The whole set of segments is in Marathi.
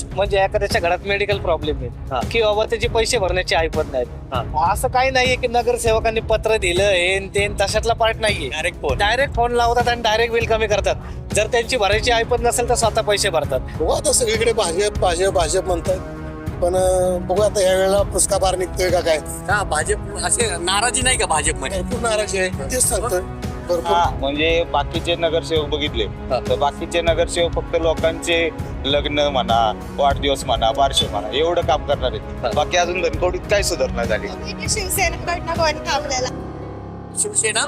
म्हणजे एखाद्याच्या घरात मेडिकल प्रॉब्लेम आहे की बाबा त्याचे पैसे भरण्याची ऐपत नाहीत, असं काही नाहीये की नगरसेवकांनी पत्र दिलं हे ते तशातला पार्ट नाहीये. डायरेक्ट फोन लावतात आणि डायरेक्ट बिल कमी करतात. जर त्यांची भरायची ऐपत नसेल तर स्वतः पैसे भरतात. हो, आता सगळीकडे भाजप भाजप भाजप म्हणतात, पण बघू आता या वेळेला पुस्का बार निघतोय का काय. का भाजप असे नाराजी नाही का भाजपमध्ये? भरपूर नाराजी आहे, तेच सांगतोय. भरपूर म्हणजे बाकीचे नगरसेवक बघितले तर बाकीचे नगरसेवक फक्त लोकांचे लग्न म्हणा, वाढदिवस म्हणा, बारशे म्हणा एवढं काम करणार आहेत. बाकी अजून धनकवडीत काय सुधारणा झाली? शिवसेनेकडनं कोण थांबलेला? शिवसेना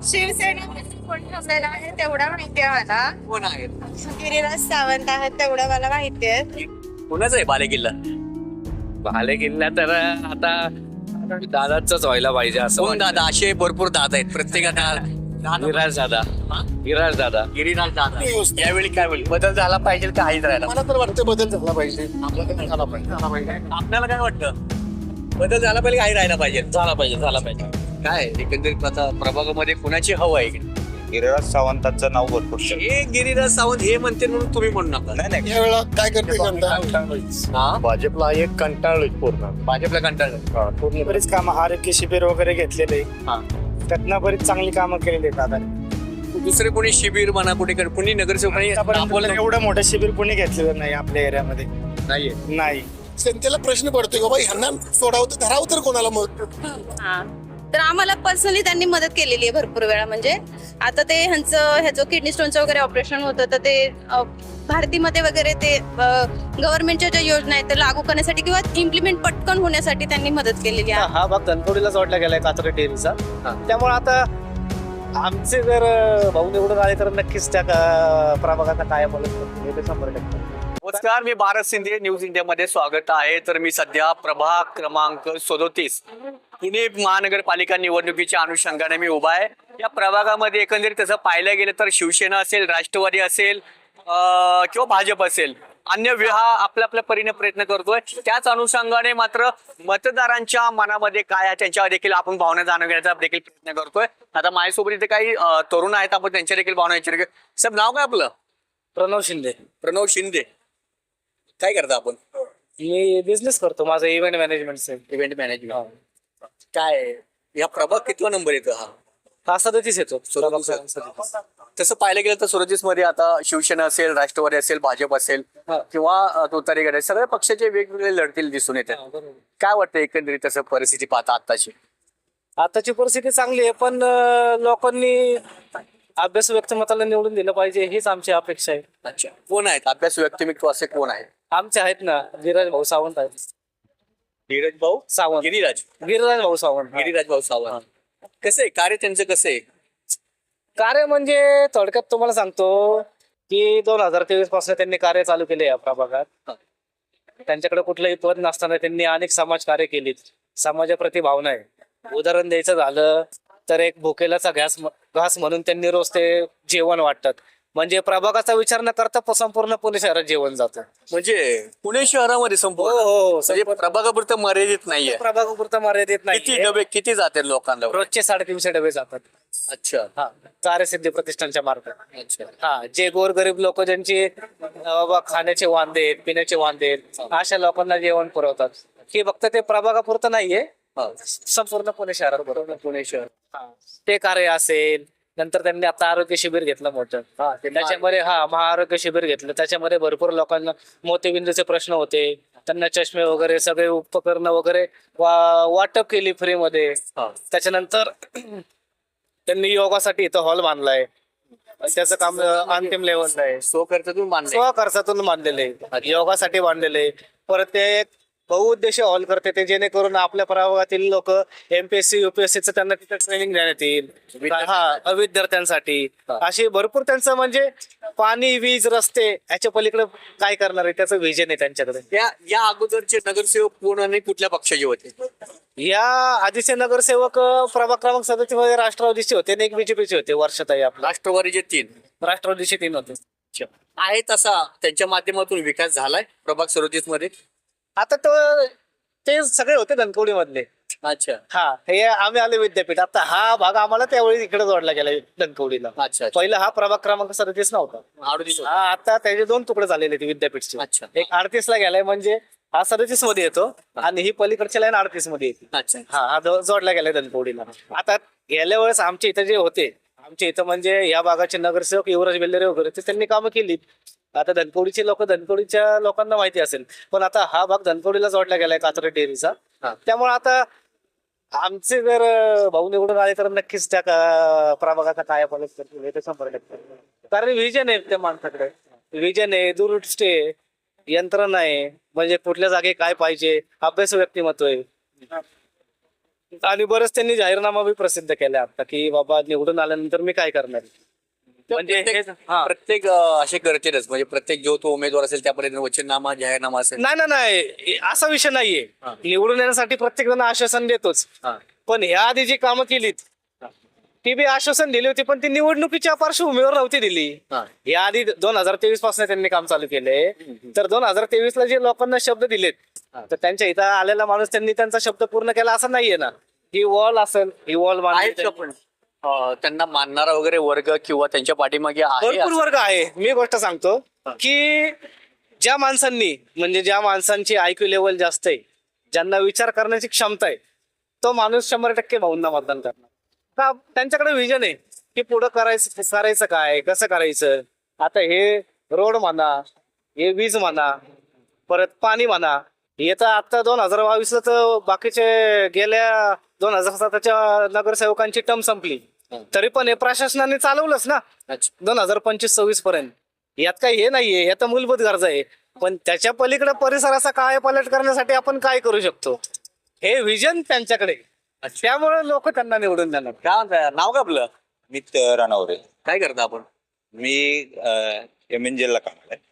शिवसेना कोण थांबलेला आहे तेवढं माहिती आहे मला. कोण आहे? गिरीराज सावंत आहेत तेवढं मला माहिती आहे. कोणाचं आहे बालेकिल्ला? बालेकिल्ला तर आता दादाच व्हायला पाहिजे असं कोण दादा? असे भरपूर दादा आहेत प्रत्येकाला. विराज दादा, विराज दादा. गिरीराज दादा यावेळी काय होईल? बदल झाला पाहिजे का हाच राहिला? मला तर वाटतं बदल झाला पाहिजे. आपल्याकडे झाला पाहिजे. आपल्याला काय वाटतं? बदल झाला पाहिजे काही राहिला पाहिजे? झाला पाहिजे. काय एकंदरीत आता प्रभागामध्ये कुणाची हवा आहे? गिरिराज सावंतांचं नाव भरपूर हे गिरीराज सावंत हे म्हणते म्हणून तुम्ही म्हणू नका. नाही या वेळेला काय करते जनता? हा, भाजपला एक कंटाळलोय पूर्ण. भाजपला कंटाळलं. पूर्ण बरीच कामं, आरोग्य शिबिर वगैरे घेतलेले, त्यातनं बरीच चांगली कामं केलेली आहेत दादा. दुसरे कोणी शिबिर म्हणा कुणी नगरसेवकांनी आतापर्यंत एवढं मोठं शिबिर कोणी घेतलेलं नाही आपल्या एरियामध्ये. नाहीये. नाही. जनतेला प्रश्न पडतोय बाबा ह्यांना सोडावं तर धरावं तर कोणाला मग. हा तर आम्हाला पर्सनली त्यांनी मदत केलेली आहे भरपूर वेळा. म्हणजे आता ते ह्याचं किडनी स्टोनचं वगैरे ऑपरेशन होतं तर ते भारतीमध्ये वगैरे ते गव्हर्नमेंटच्या ज्या योजना आहेत त्या लागू करण्यासाठी किंवा इम्प्लिमेंट पटकन होण्यासाठी त्यांनी मदत केलेली आहे. हा भाग धनकवडीला जोडला गेलाय कात्रज डेअरीचा. त्यामुळे आता आमचे जर भाऊ निवडून आले तर नक्कीच त्या प्रभागाचा काय मदत करतील हे 100%. नमस्कार, मी भारत शिंदे, न्यूज इंडिया मध्ये स्वागत आहे. तर मी सध्या प्रभाग क्रमांक 37 पुणे महानगरपालिका निवडणुकीच्या अनुषंगाने मी उभा आहे. या प्रभागामध्ये एकंदरीत तसं पाहायला गेलं तर शिवसेना असेल, राष्ट्रवादी असेल किंवा भाजप असेल, अन्य विहा आपल्या आपल्या परीने प्रयत्न करतोय. त्याच अनुषंगाने मात्र मतदारांच्या मनामध्ये काय आहे त्यांच्या देखील आपण भावना जाणून घेण्याचा देखील प्रयत्न करतोय. आता माझ्यासोबत इथे काही तरुण आहेत, आपण त्यांच्या देखील भावना विचारू. साहेब, नाव काय आपलं? प्रणव शिंदे. प्रणव शिंदे. काय करता आपण? मी बिझनेस करतो, माझं इव्हेंट मॅनेजमेंटचं. Event management. काय या प्रभाग कितवा नंबर येतो हा? हा 37 येतो. तसं पाहिलं गेलं तर 37 मध्ये आता शिवसेना असेल, राष्ट्रवादी असेल, भाजप असेल किंवा तुतारी गट, सगळ्या पक्षाचे वेगवेगळे लढतील दिसून येतात. काय वाटतं एकंदरीत तसं परिस्थिती पाहता आताची? आताची परिस्थिती चांगली आहे, पण लोकांनी अभ्यास व्यक्तिमत्वाला निवडून दिलं पाहिजे हीच आमची अपेक्षा आहे. अच्छा, कोण आहेत अभ्यास व्यक्तिमत्व असे कोण आहेत? आमचे आहेत ना, गिरिराज भाऊ सावंत आहेत. गिरीराज भाऊ सावंत. गिरिराज भाऊ सावंत. गिरीराज भाऊ सावंत. कसं आहे कार्य त्यांचं? कसं आहे कार्य? म्हणजे थोडक्यात तुम्हाला सांगतो की 2023 पासून त्यांनी कार्य चालू केले या प्रभागात. त्यांच्याकडे कुठलंही पद नसताना त्यांनी अनेक समाज कार्य केलीत. समाजाप्रती भावना आहे. उदाहरण द्यायचं झालं तर एक भुकेलाचा घास म्हणून त्यांनी रोज ते जेवण वाटतात. म्हणजे प्रभागाचा विचार न करता संपूर्ण पुणे शहरात जेवण जातं. म्हणजे पुणे शहरामध्ये संपूर्ण म्हणजे प्रभागापुरतं मर्यादित नाहीये. प्रभागापुरतं मर्यादित किती नाही. डबे किती जातात लोकांना? रोजचे 350 डबे जातात. अच्छा. हा, कार्यसिद्धी प्रतिष्ठानच्या मार्फत. अच्छा. हा, जे गोरगरीब लोक ज्यांची बाबा खाण्याचे वांदे आहेत, पिण्याचे वांदे आहेत, अशा लोकांना जेवण पुरवतात. हे फक्त ते प्रभागापुरतं नाहीये, संपूर्ण पुणे शहरात बरोबर. पुणे शहर. ते कार्य असेल. नंतर त्यांनी आता आरोग्य शिबिर घेतलं मोठं. त्याच्यामध्ये महाआरोग्य शिबिर घेतलं. त्याच्यामध्ये भरपूर लोकांना मोतीबिंदूचे प्रश्न होते, त्यांना चष्मे वगैरे सगळे उपकरणं वगैरे वाटप केली फ्रीमध्ये. त्याच्यानंतर त्यांनी योगासाठी इथं हॉल बांधलाय. त्याचं काम अंतिम लेवलला आहे. स्वखर्चातून बांधलेले योगासाठी बांधलेले. परत ते एक बहुउद्देशीय हॉल करते ते, जेणेकरून आपल्या प्रभागातील लोक MPSC UPSC त्यांना तिथे ट्रेनिंग देण्यात येईल. विद्यार्थ्यांसाठी अशी भरपूर त्यांचं म्हणजे पाणी, वीज, रस्ते याच्या पलीकडे काय करणार आहे त्याचं व्हिजन आहे त्यांच्याकडे. या अगोदरचे नगरसेवक कोण आणि कुठल्या पक्षाचे होते? या आधीचे नगरसेवक प्रभाग क्रमांक 37 मध्ये राष्ट्रवादीचे होते आणि एक BJPचे होते. वर्षाताई आपला. राष्ट्रवादीचे 3. राष्ट्रवादीचे 3 होते. आहे तसा त्यांच्या माध्यमातून विकास झालाय प्रभाग 37 मध्ये? आता तो ते सगळे होते धनकवडी मधले. अच्छा हा हे आम्ही आलो विद्यापीठ. आता हा भाग आम्हाला त्यावेळी इकडे जोडला गेला धनकवडीला. अच्छा पहिला हा प्रभाग क्रमांक 37 नव्हता. 38 हा आता त्याचे 2 तुकडे झालेले ते विद्यापीठचे. अच्छा. एक 38 ला गेलाय म्हणजे हा 37 मध्ये येतो आणि ही पलीकडची लाईन 38 मध्ये येते. अच्छा हा जोडला गेलाय धनकवडीला. आता गेल्या वेळेस आमच्या इथं जे होते, आमच्या इथं म्हणजे या भागाचे नगरसेवक युवराज बेल्लेरे वगैरे ते त्यांनी कामं केली. आता धनकवडीचे लोक, धनकवडीच्या लोकांना माहिती असेल, पण आता हा भाग धनकवडीला जोडला गेलाय कात्रज डेअरीचा. त्यामुळे आता आमचे जर भाऊ निवडून आले तर नक्कीच त्या प्रभागाचा कायापालट करतील हे तर 100%. कारण विजन आहे त्या माणसाकडे, विजन आहे, दूरदृष्टी आहे, यंत्रणा आहे, म्हणजे कुठल्या जागी काय पाहिजे, अभ्यास व्यक्तिमत्व आहे. आणि बरंच त्यांनी जाहीरनामा बी प्रसिद्ध केला आता की बाबा निवडून आल्यानंतर मी काय करणार. म्हणजे प्रत्येक असे करतीलच, म्हणजे प्रत्येक जो तो उमेदवार असेल त्यापर्यंत वचननामा जाहीरनामा असेल. नाही असा विषय नाहीये. निवडून येण्यासाठी प्रत्येक जण आश्वासन देतोच, पण ह्या आधी जी कामं केलीत ती बी आश्वासन दिली होती, पण ती निवडणुकीच्या पार्श्वभूमीवर नव्हती दिली. या आधी 2023 पासून त्यांनी काम चालू केले, तर 2023 ला जे लोकांना शब्द दिलेत तर त्यांच्या इथं आलेला माणूस त्यांनी त्यांचा शब्द पूर्ण केला असं नाहीये ना. ही वॉल असेल, ही वॉल आहेत का पण त्यांना मानणारा वगैरे वर्ग किंवा त्यांच्या पाठीमागे आहे भरपूर वर्ग आहे. मी गोष्ट सांगतो की ज्या माणसांनी, म्हणजे ज्या माणसांची IQ लेवल जास्त आहे, ज्यांना विचार करण्याची क्षमता आहे, तो माणूस 100% भाऊंना मतदान करणार. का त्यांच्याकडे विजन आहे की पुढं करायचं काय, कसं करायचं. आता हे रोड म्हणा, हे वीज म्हणा, परत पाणी म्हणा, हे तर आता 2022 तर बाकीचे गेल्या 2007च्या नगरसेवकांची टर्म संपली, तरी पण हे प्रशासनाने चालवलंच ना 2025-26 पर्यंत. यात काही हे नाहीये, हे तर मूलभूत गरजा आहे. पण त्याच्या पलीकडे परिसराचा कायापालट करण्यासाठी आपण काय करू शकतो हे विजन त्यांच्याकडे, त्यामुळे लोक त्यांना निवडून देणार. काय म्हणताय, नाव का आपलं? मी राणावरे. काय करता आपण? मी MNJ ला कामाला आहे.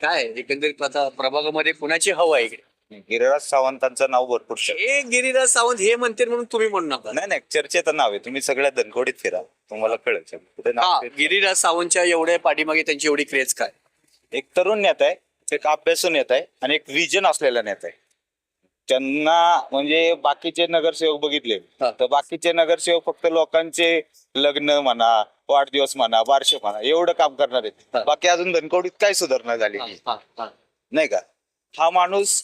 काय एकंदरीत आता प्रभागामध्ये कुणाची हवा आहे इकडे? गिरिराज सावंतांचं नाव भरपूर हे गिरीराज सावंत हे म्हणते म्हणून तुम्ही म्हणू नका. नाही चर्चेचं नाव आहे. तुम्ही सगळ्या धनकोडीत फिरा, तुम्हाला कळेल कुठे नाव आहे. गिरीराज सावंतच्या एवढ्या पाठीमागे त्यांची एवढी क्रेज काय? एक तरुण नेता आहे, एक अभ्यासू नेता आहे आणि एक विजन असलेला नेता आहे. त्यांना म्हणजे बाकीचे नगरसेवक बघितले तर बाकीचे नगरसेवक फक्त लोकांचे लग्न म्हणा, वाढदिवस म्हणा, वार्षिक म्हणा एवढं काम करणार आहेत. बाकी अजून धनकोडीत काय सुधारणा झाली नाही का. हा माणूस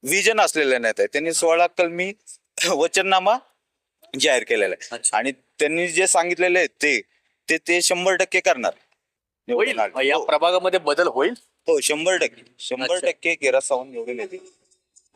विजन असलेला नेता आहे. त्यांनी 16 कलमी वचननामा जाहीर केलेला आहे आणि त्यांनी जे सांगितलेले आहे ते 100% करणार. होईल या प्रभागामध्ये बदल होईल. हो 100% गिरीराज सावंत निवडून येतील.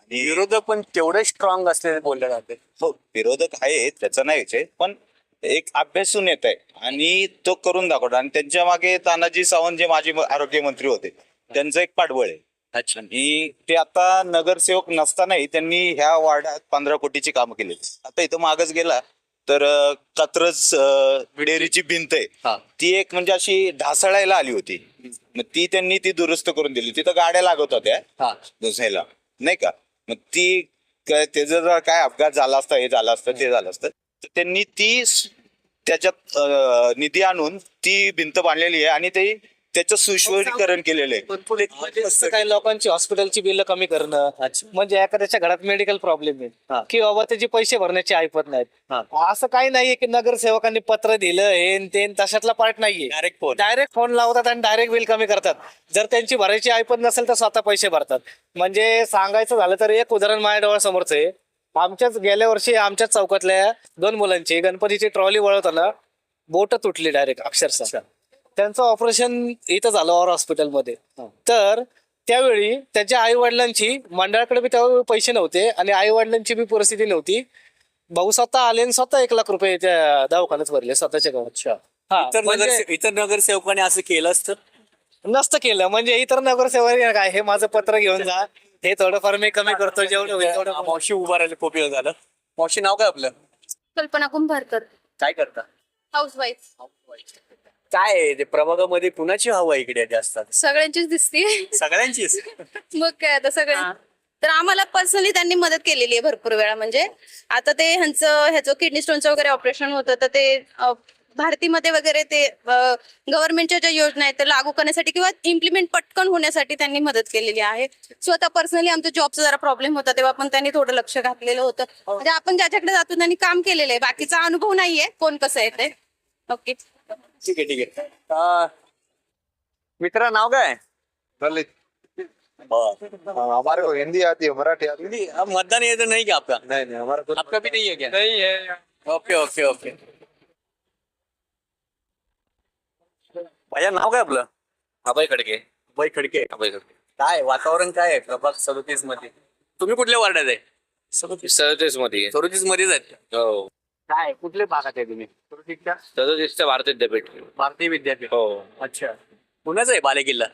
आणि विरोधक पण तेवढे स्ट्रॉंग असलेले बोलले जाते. हो विरोधक आहे त्याचा नाही विषय, पण एक अभ्यासू नेता आहे आणि तो करून दाखवतो. आणि त्यांच्या मागे तानाजी सावंत जे माजी आरोग्य मंत्री होते त्यांचं एक पाठबळ आहे. आणि ते आता नगरसेवक नसतानाही त्यांनी ह्या वार्डात 15 कोटीची कामं केली. आता इथं मागच गेला तर कात्रज डेअरीची भिंत आहे ती एक म्हणजे अशी ढासळायला आली होती, मग ती त्यांनी दुरुस्त करून दिली. तिथं गाड्या लागत होत्या दुसऱ्याला नाही का. मग ती त्याचा जर काय अपघात झाला असता, हे झालं असतं, ते झालं असतं, तर त्यांनी ती त्याच्यात निधी आणून ती भिंत बांधलेली आहे आणि ते त्याचं सुशोभीकरण केलेलं आहे. काही लोकांची हॉस्पिटलची बिल कमी करणं, म्हणजे एखाद्याच्या घरात मेडिकल प्रॉब्लेम आहे की बाबा त्याचे पैसे भरण्याची ऐपत नाहीत, असं काही नाहीये की नगरसेवकांनी पत्र दिलं हे ते तशातला पार्ट नाहीये. डायरेक्ट फोन लावतात आणि डायरेक्ट बिल कमी करतात. जर त्यांची भरायची ऐपत नसेल तर स्वतः पैसे भरतात. म्हणजे सांगायचं झालं तर एक उदाहरण माझ्या डोळ्यासमोरच आहे. आमच्याच गेल्या वर्षी आमच्याच चौकातल्या 2 मुलांची गणपतीची ट्रॉली वळवताना बोट तुटली डायरेक्ट अक्षरशः. त्यांचं ऑपरेशन इथं झालं और हॉस्पिटलमध्ये. तर त्यावेळी त्याच्या आई वडिलांची मंडळाकडे बी त्यावेळी पैसे नव्हते आणि आई वडिलांची बी परिस्थिती नव्हती. भाऊ स्वतः आले आणि स्वतः 1 लाख रुपये त्या दवाखान्यात भरले स्वतःच्या गावात. इतर नगरसेवकाने असं केलं असतं नसतं केलं. म्हणजे इतर नगरसेवक काय हे माझं पत्र घेऊन जा, हे थोडंफार मी कमी करतो जेवढं होईल तेवढं. मावशी उभा राहिले खूप वेळ झालं. मावशी नाव काय आपलं? कल्पना कुंभारकर, काय करता? हाऊसवाईफ. काय आहे ते प्रभागामध्ये कुणाची हवा इकडे जास्त? सगळ्यांचीच दिसते. सगळ्यांचीच. मग काय आता सगळे तर आम्हाला पर्सनली त्यांनी मदत केलेली आहे भरपूर वेळा. म्हणजे आता ते ह्याचं किडनी स्टोनचं वगैरे ऑपरेशन होतं तर ते भारतीमध्ये वगैरे ते गव्हर्नमेंटच्या ज्या योजना आहेत त्या लागू करण्यासाठी किंवा इम्प्लिमेंट पटकन होण्यासाठी त्यांनी मदत केलेली आहे. स्वतः पर्सनली आमच्या जॉबचा जरा प्रॉब्लेम होता तेव्हा पण त्यांनी थोडं लक्ष घातलेलं होतं. म्हणजे आपण ज्याच्याकडे जातो त्यांनी काम केलेलं आहे. बाकीचा अनुभव नाहीये कोण कसं आहे ते. ओके, ठीक आहे ठीक आहे. मित्रा नाव काय? हमारे को हिंदी आती है, मराठी आती हिंदी. अब मतदान ये तो नहीं क्या आपका? नहीं नहीं हमारा को आपका भी नहीं है क्या? नहीं है. Okay okay okay. भैया नाव काय आपलं? अभय खडके. अभय खडके. अभय खडके. काय वातावरण काय आहे प्रभाग 37 मध्ये? तुम्ही कुठल्या वार्डात आहे? 37 मध्ये 37 मध्येच आहेत. हो. काय कुठल्या भागात आहे तुम्ही? 37 भारत विद्यापीठ. भारतीय विद्यापीठ. हो. अच्छा. पुण्याचा आहे बालेकिल्ला?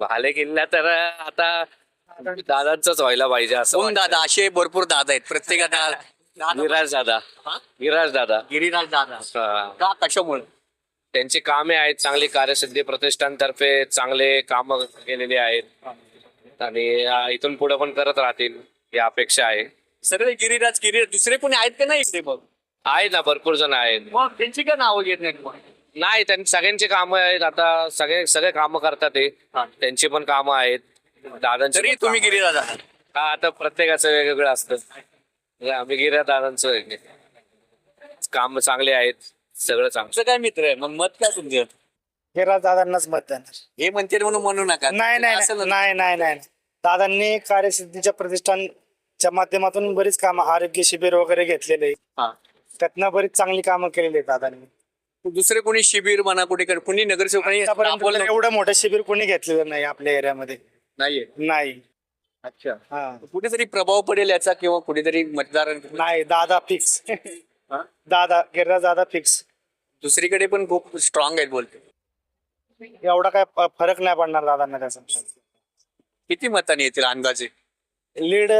भाले किल्ला तर आता दादांचाच व्हायला पाहिजे असं कोण वाटतं. दादा? असे भरपूर दादा आहेत प्रत्येकाला. विराज दादा. हा? विराज दादा. गिरीराज दादा. हा. का कशामुळे? त्यांची कामे आहेत, चांगली कार्यसिद्धी प्रतिष्ठानतर्फे चांगले काम केलेले आहेत आणि इथून पुढे पण करत राहतील ही अपेक्षा आहे. सगळे गिरीराज दुसरे कोणी आहेत का नाही इकडे? मग आहे ना, भरपूर जण आहेत. मग त्यांची काय नावं घेत नाहीत मग? नाही, त्यांची सगळ्यांची कामं आहेत. आता सगळे कामं करतात ते. हा. त्यांची पण कामं आहेत. दादांची तरी पण तुम्ही कामं गिरीराज आहात. आहेत. हा, आता प्रत्येकाचं वेगवेगळं असतं. आम्ही गिरा दादांचं काम चांगले आहेत, सगळं चांगलं. तुमचं काय मित्र आहे मग? मत काय तुमचं? गिरीराज दादांनाच मत देणार. हे म्हणते म्हणू नका. नाही नाही असं नाही नसतं. नाही नाही नाही. दादांनी कार्यसिद्धीच्या प्रतिष्ठानच्या माध्यमातून बरीच कामं, आरोग्य शिबिर वगैरे घेतलेले आहे. हा. त्यातनं बरीच चांगली कामं केलेली आहेत दादांनी. दुसरे कोणी शिबिर म्हणा कुणी नगरसेवकांनी आतापर्यंत राबवलं एवढं मोठं शिबिर कोणी घेतलेलं नाही आपल्या एरियामध्ये. नाहीये. नाही. अच्छा. हा. कुठेतरी प्रभाव पडेल याचा किंवा कुठेतरी मतदार नाही, दादा फिक्स. हा? दादा, गिरीराज दादा फिक्स. दुसरीकडे पण खूप स्ट्रॉंग आहेत बोलते. एवढा काय फरक नाही पडणार दादांना त्याचा. किती मतांनी येतील अंदाजे? लीड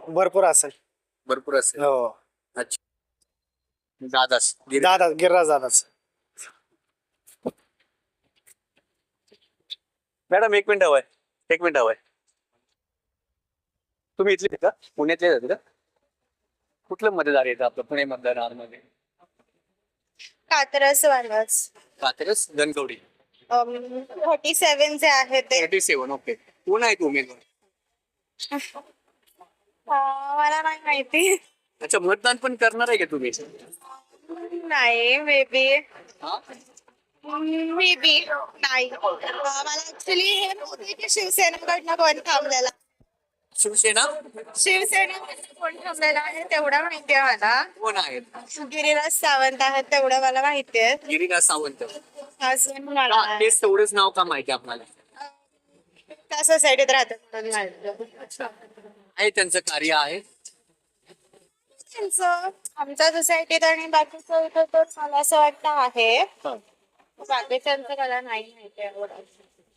भरपूर असेल. भरपूर असेल. हो. अच्छा. दादाच दादा, गिरीराज दादाच. मॅडम एक मिनिट हवंय. तुम्ही इथले का? पुण्यातले आहेत का? कुठलं मतदार येतं आपलं पुणे मतदारामध्ये? कात्रज वानवस कात्रज धनकवडी. 37 जे आहे ते 37. ओके. कोण आहेत उमेदवार? मला नाही माहिती. अच्छा, मतदान पण करणार आहे का तुम्ही? नाही, मे बी हा? नाही. मला ऍक्च्युली हे माहिती की शिवसेनेकडनं कोण थांबलेला शिवसेना कोण थांबलेला आहे तेवढं माहिती आहे मला. कोण आहेत? गिरीराज सावंत आहेत तेवढं मला माहिती आहे. गिरीराज सावंत. अजून मला का? तेच तेवढंच नाव का माहिती आपल्याला? त्या सोसायटीत राहतात म्हणून माहिती. आहे त्यांचं कार्य आहे. त्यांचं आमच्या सोसायटीत आणि बाकीचं इथं तर मला असं वाटतं आहे. बाकीच्यांचं मला नाही माहिती एवढं.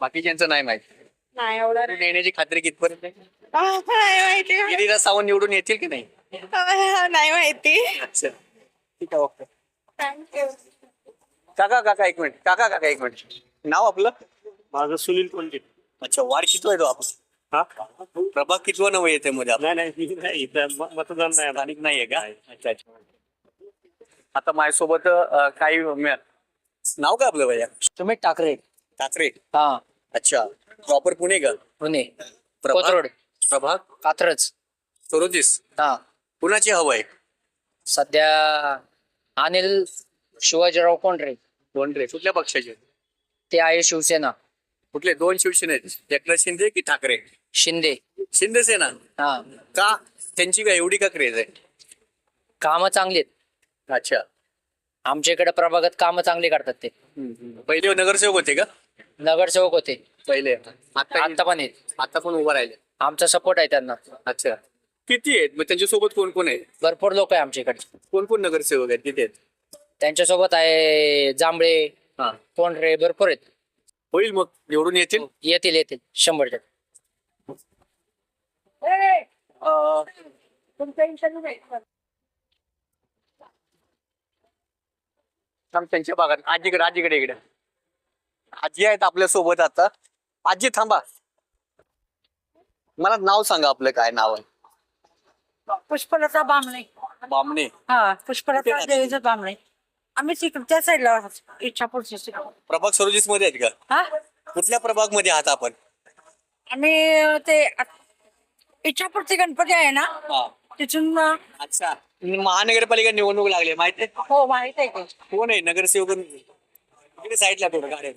बाकीच्यांचं नाही माहिती. नाही एवढं येण्याची खात्री कितपर्यंत आहे? नाही माहिती. गिरीराज सावंत निवडून येतील की नाही? नाही माहिती. अच्छा, ठीक आहे. ओके. थँक्यू. काका एक मिनिट. नाव आपलं? माझं सुनील कोणते. अच्छा, वार्ड किती आहे तो आपण? हा? प्रभाग कितवा नवं येते मध्ये आपण? नाही, मतदान नाही. स्थानिक नाहीये का? अच्छा. आता माझ्यासोबत काही नाव काय आपलं भैया? तुम्ही ठाकरे. ठाकरे. हा, अच्छा. प्रॉपर पुणे का? पुणे प्रभाग? कोथरूड प्रभाग कात्रज. 34. हा, कुणाची हवं आहे? सध्या अनिल शिवाजीराव कोंढरे कोण रे? कुठल्या पक्षाचे? ते आहे शिवसेना. कुठले? 2 शिवसेना आहेत, एकनाथ शिंदे की ठाकरे? शिंदे. शिंदे सेना. हा, का? त्यांची काय एवढी का क्रेज आहे? कामं चांगली आहेत. अच्छा. आमच्या इकडे प्रभागात कामं चांगली करतात ते. पहिले नगरसेवक होते का? नगरसेवक होते, पहिले. आता पण आहेत. आता पण उभा राहिले. आमचा सपोर्ट आहे त्यांना. अच्छा. किती आहेत मग त्यांच्यासोबत? कोण कोण आहे? भरपूर लोक आहे आमच्या इकडे. कोण नगरसेवक आहेत? किती आहेत? त्यांच्यासोबत आहे जांभळे, हा. कोंढरे, भरपूर आहेत. होईल मग निवडून येतील. येतील 100%. त्यांच्या भागात आजीकडे इकडे आजी आहेत आपल्या सोबत आता. आजी थांबा, मला नाव सांगा आपलं. काय नाव आहे? पुष्पलता बामणे. बामणे. हा, पुष्पलता कुठे राहते? देवीचं बामणे. आम्ही त्या साईडला इच्छापूरची प्रभाग 47 मध्ये आहेत का? हा कुठल्या प्रभाग मध्ये आहात आपण? आम्ही ते इच्छापूरचे गणपती आहे ना हा. तिथून अच्छा, महानगरपालिका निवडणूक लागली माहिती आहे? हो माहित आहे की. कोण आहे नगरसेवक? इकडे साईडला थोडं गाड्या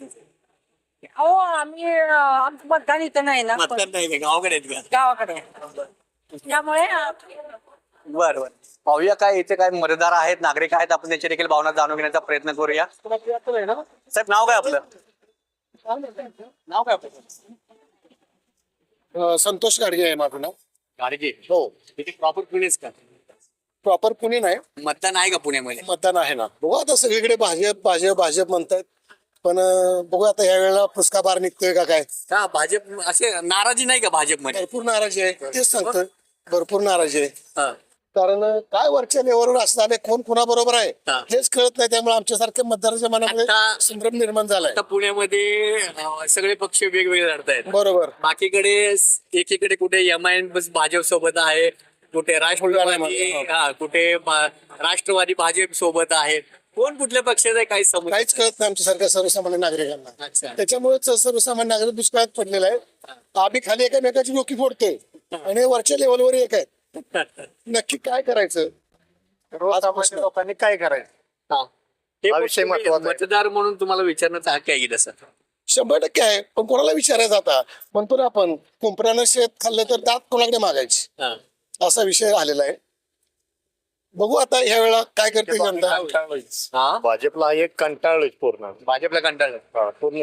हो आम्ही आमचं मतदान इथं नाही ना मतदार नाही का? गावाकडे आहेत का? गावाकडे त्यामुळे बरं बरं, पाहूया काय इथे काय मतदार आहेत, नागरिक आहेत, आपण त्यांची देखील भावना जाणून घेण्याचा प्रयत्न करूया. साहेब नाव काय आपलं? नाव काय आपलं? संतोष गाडगे आहे माझं नाव. गाडगे. हो, इथे प्रॉपर पुणेच का? प्रॉपर पुणे नाही, मतदान आहे का पुण्यामध्ये? मतदान आहे ना. बघू आता सगळीकडे भाजप भाजप भाजप म्हणतात, पण बघू आता ह्या वेळेला फुसका बार निघतोय का काय. का भाजप असे नाराजी नाही का भाजपमध्ये? भरपूर नाराजी आहे, तेच सांगतोय, भरपूर नाराजी आहे. हा. कारण काय वरच्या लेवलवर असं झालंय, कोण कुणाबरोबर आहे हा. हेच कळत नाही. त्यामुळे आमच्यासारख्या मतदाराच्या मनामध्ये आता- संभ्रम निर्माण झालाय. आता पुण्यामध्ये सगळे पक्ष वेगवेगळे लढतायत. बरोबर. बाकीकडे एकीकडे कुठे एमआयएम भाजप सोबत आहे, कुठे राष्ट्रवादी, कुठे राष्ट्रवादी भाजप सोबत आहे. कोण कुठल्या पक्षाचा आहे काही समज काहीच कळत नाही आमच्यासारख्या सर्वसामान्य नागरिकांना. अच्छा. त्याच्यामुळेच सर्वसामान्य नागरिक दुष्काळात पडलेला आहे. आम्ही खाली एकामेकाची डोकी फोडतोय आणि वरच्या लेवलवर एक आहे. नक्की काय करायचं? सर्वसामान्य लोकांनी काय करायचं? हा. हे हा पण विषय तुम्ही महत्त्वाचा आहे. मतदार म्हणून तुम्हाला विचारण्याचा हक्क आहे की तसं? 100% आहे, पण कोणाला विचारायचं आता? म्हणतो ना आपण, कोंबड्यानं शेत खाल्लं तर दात कोणाकडे मागायची, हा. असा विषय आलेला आहे. बघू आता ह्या वेळा काय करते जनता. हा? भाजपला एक कंटाळलोच पूर्ण. भाजपला कंटाळलं. पूर्ण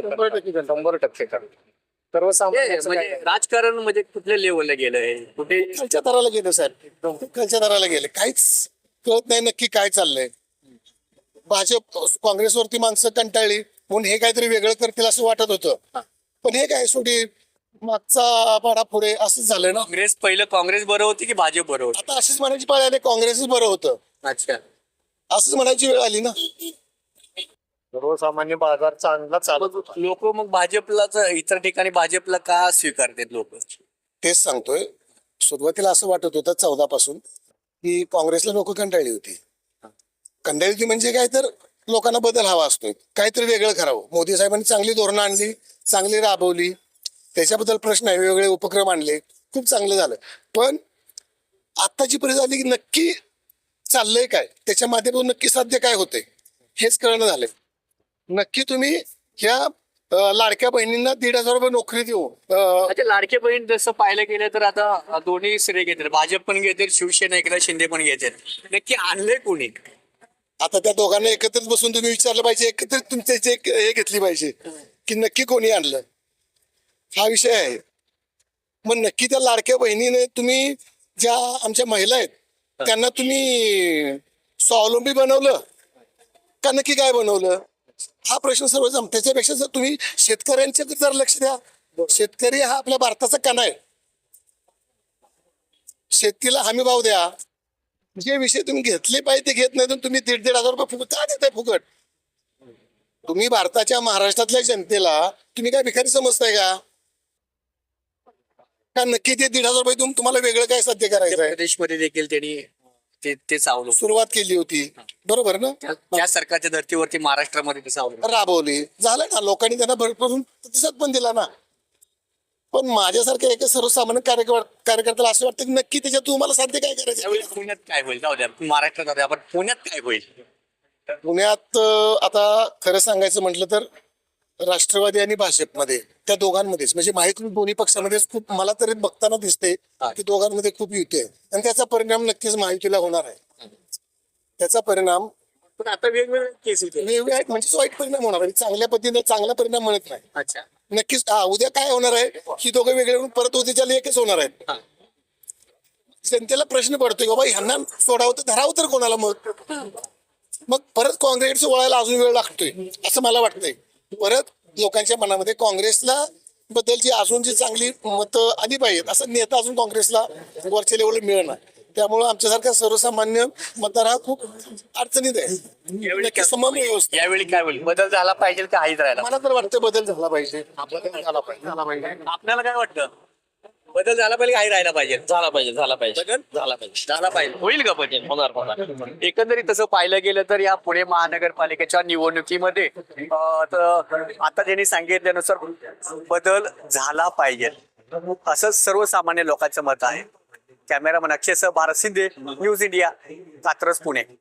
100% म्हणजे राजकारण म्हणजे कुठल्या लेवलला गेलं हे? कुठे खालच्या दराला गेलं साहेब, खालच्या दराला गेले. काहीच कळत नाही नक्की काय चाललंय. भाजप काँग्रेसवरती माणसं कंटाळली म्हणून हे काहीतरी वेगळं करतील असं वाटत होतं, पण हे काय शेवटी मागचा पाडा पुढे असंच झालं ना. काँग्रेस बरं होती की भाजप बरं होतं? आता अशीच म्हणायची पाळी आली, काँग्रेसच बरं होतं अच्छा. असंच म्हणायची वेळ आली ना. सर्वसामान्य बाजार चांगला चालत होता. लोक मग भाजपलाच इतर ठिकाणी भाजपला का स्वीकारतात लोक? तेच सांगतोय, सुरुवातीला असं वाटत होतं 14 पासून की काँग्रेसला लोक कंटाळली होती. कंटाळली होती म्हणजे काय तर लोकांना बदल हवा असतोय, काहीतरी वेगळं करावं. मोदी साहेबांनी चांगली धोरणं आणली, चांगली राबवली, त्याच्याबद्दल प्रश्न आहे, वेगवेगळे उपक्रम आणले, खूप चांगलं झालं. पण आत्ताची परिस्थिती आली की नक्की चाललंय काय, त्याच्या माध्यमातून नक्की साध्य काय होतंय हेच कळणं झालंय. नक्की तुम्ही ह्या लाडक्या बहिणींना 1,500 रुपये नोकरी देऊ. अच्छा, लाडके बहीण जसं पाहिलं गेलं तर आता दोन्ही श्रेय घेतात, भाजप पण घेते, शिवसेना एकनाथ शिंदे पण घेतात. नक्की आणलंय कोणी? आता त्या दोघांना एकत्रित बसून तुम्ही विचारलं पाहिजे, एकत्रित तुमची हे घेतली पाहिजे की नक्की कोणी आणलं, हा विषय आहे. मग नक्की त्या लाडक्या बहिणीने तुम्ही ज्या आमच्या महिला आहेत त्यांना तुम्ही स्वावलंबी बनवलं का नक्की काय बनवलं, हा प्रश्न सर्व जम. त्याच्यापेक्षा जर तुम्ही शेतकऱ्यांच्या जर लक्ष द्या, शेतकरी हा आपल्या भारताचा कणा आहे. शेतीला हमी भाव द्या. जे विषय तुम्ही घेतले पाहिजे ते घेत नाही, तर तुम्ही 1,500 रुपये फुकट का देताय? फुकट तुम्ही भारताच्या महाराष्ट्रातल्या जनतेला तुम्ही काय भिकारी समजताय का? का नक्की ते 1,500 रुपये तुम्हाला वेगळं काय साध्य करायचं आहे? प्रदेशमध्ये देखील त्यांनी ते चावलं, सुरुवात केली होती, बरोबर ना. त्या सरकारच्या धर्तीवरती महाराष्ट्रामध्ये ते चावलं. राबवली, झालं ना, लोकांनी त्यांना भरपूर प्रतिसाद पण दिला ना. पण माझ्यासारख्या एका सर्वसामान्य कार्यकर्त्याला असं वाटतं की नक्की त्याच्यात तुम्हाला साध्य काय करायचं. त्यावेळी पुण्यात काय होईल? जाऊ द्या, महाराष्ट्रात जाऊ द्या, आपण पुण्यात काय होईल? पुण्यात आता खरं सांगायचं म्हटलं तर राष्ट्रवादी आणि भाजपमध्ये त्या दोघांमध्येच म्हणजे माहिती दोन्ही पक्षामध्येच खूप मला तरी बघताना दिसते की दोघांमध्ये खूप युती आहे आणि त्याचा परिणाम नक्कीच महायुतीला होणार आहे. त्याचा परिणाम पण आता वेगवेगळे केस येते. वेगवेगळे आहेत म्हणजे वाईट परिणाम होणार आहे. चांगल्या पद्धतीने चांगला परिणाम म्हणत नाही. अच्छा. नक्कीच उद्या काय होणार आहे की दोघं वेगळे होऊन परत उद्याच्याला एकच होणार आहेत. जनतेला प्रश्न पडतोय बाबा ह्यांना सोडावं तर धरावं तर कोणाला. मग परत काँग्रेसचं वळायला अजून वेळ लागतोय असं मला वाटतंय. परत लोकांच्या मनामध्ये काँग्रेसला बद्दलची अजून जी चांगली मतं आली पाहिजेत असं नेता अजून काँग्रेसला वरच्या लेवलला मिळणार. त्यामुळे आमच्यासारख्या सर्वसामान्य मतदार हा खूप अडचणीत आहे. नक्की समन्वय व्यवस्था यावेळी काय होईल? बदल झाला पाहिजे का हाच राहिला? मला तर वाटतं बदल झाला पाहिजे. झाला पाहिजे. आपल्याला काय वाटतं? बदल झाला पाहिजे काही राहायला पाहिजे झाला पाहिजे झाला पाहिजे बदल झाला पाहिजे झाला पाहिजे होईल का बदल होणार एकंदरीत तसं पाहिलं गेलं तर या पुणे महानगरपालिकेच्या निवडणुकीमध्ये तर आता त्यांनी सांगितल्यानुसार बदल झाला पाहिजे असं सर्वसामान्य लोकांचं मत आहे. कॅमेरामन अक्षयसह भारत शिंदे, न्यूज इंडिया, कात्रज, पुणे.